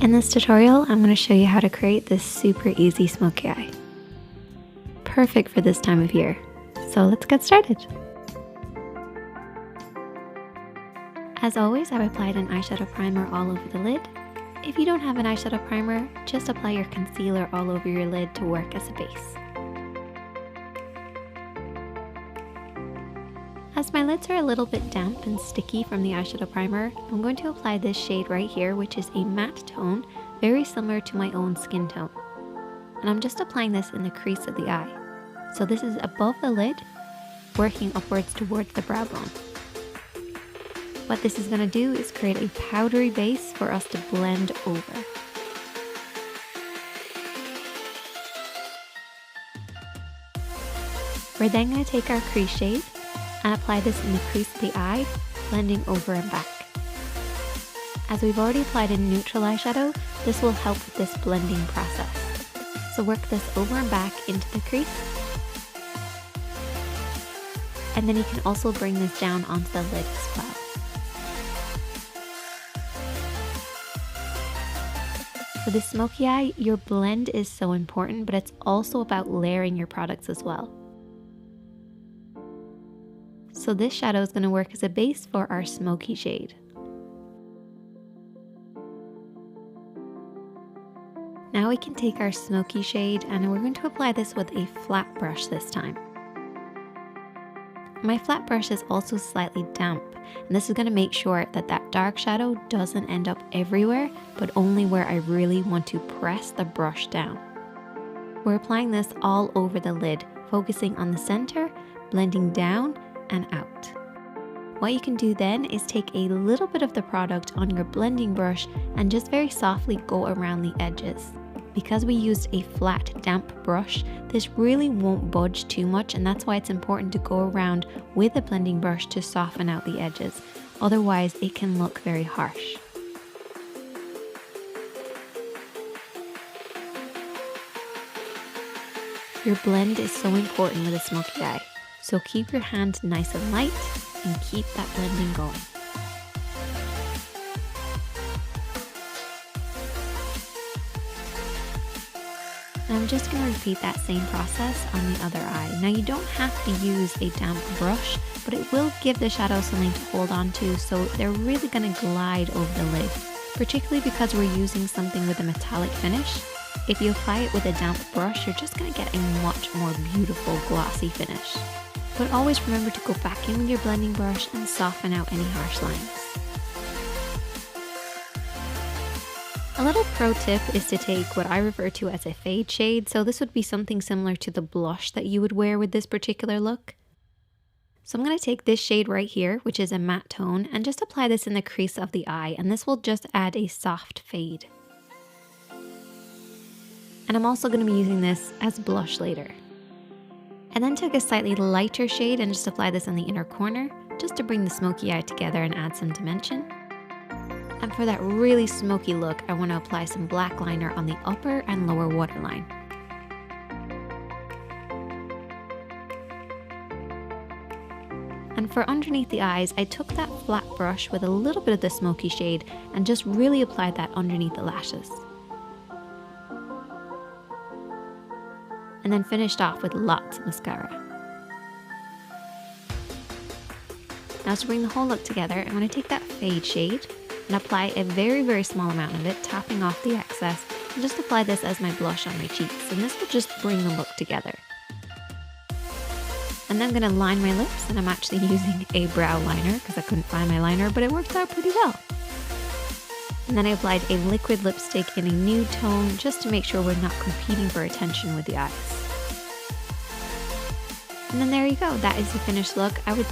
In this tutorial, I'm going to show you how to create this super easy smoky eye. Perfect for this time of year. So let's get started. As always, I've applied an eyeshadow primer all over the lid. If you don't have an eyeshadow primer, just apply your concealer all over your lid to work as a base. As my lids are a little bit damp and sticky from the eyeshadow primer, I'm going to apply this shade right here, which is a matte tone, very similar to my own skin tone. And I'm just applying this in the crease of the eye. So this is above the lid, working upwards towards the brow bone. What this is going to do is create a powdery base for us to blend over. We're then going to take our crease shade and apply this in the crease of the eye, blending over and back. As we've already applied a neutral eyeshadow, this will help with this blending process. So work this over and back into the crease. And then you can also bring this down onto the lid as well. For the smoky eye, your blend is so important, but it's also about layering your products as well. So this shadow is going to work as a base for our smoky shade. Now we can take our smoky shade and we're going to apply this with a flat brush this time. My flat brush is also slightly damp, and this is going to make sure that that dark shadow doesn't end up everywhere, but only where I really want to press the brush down. We're applying this all over the lid, focusing on the center, blending down and out. What you can do then is take a little bit of the product on your blending brush and just very softly go around the edges. Because we used a flat, damp brush, this really won't budge too much, and that's why it's important to go around with a blending brush to soften out the edges. Otherwise, it can look very harsh. Your blend is so important with a smoky eye. So keep your hand nice and light and keep that blending going. And I'm just going to repeat that same process on the other eye. Now you don't have to use a damp brush, but it will give the shadow something to hold on to, so they're really going to glide over the lid, particularly because we're using something with a metallic finish. If you apply it with a damp brush, you're just going to get a much more beautiful glossy finish. But always remember to go back in with your blending brush and soften out any harsh lines. A little pro tip is to take what I refer to as a fade shade, so this would be something similar to the blush that you would wear with this particular look. So I'm going to take this shade right here, which is a matte tone, and just apply this in the crease of the eye, and this will just add a soft fade. And I'm also going to be using this as blush later. And then take a slightly lighter shade and just apply this on the inner corner, just to bring the smoky eye together and add some dimension. And for that really smoky look, I want to apply some black liner on the upper and lower waterline. And for underneath the eyes, I took that flat brush with a little bit of the smoky shade and just really applied that underneath the lashes. And then finished off with lots of mascara. Now to bring the whole look together, I'm going to take that fade shade and apply a very, very small amount of it, tapping off the excess, and just apply this as my blush on my cheeks, and this will just bring the look together. And then I'm going to line my lips, and I'm actually using a brow liner because I couldn't find my liner, but it worked out pretty well. And then I applied a liquid lipstick in a nude tone just to make sure we're not competing for attention with the eyes. And then there you go, that is the finished look. I would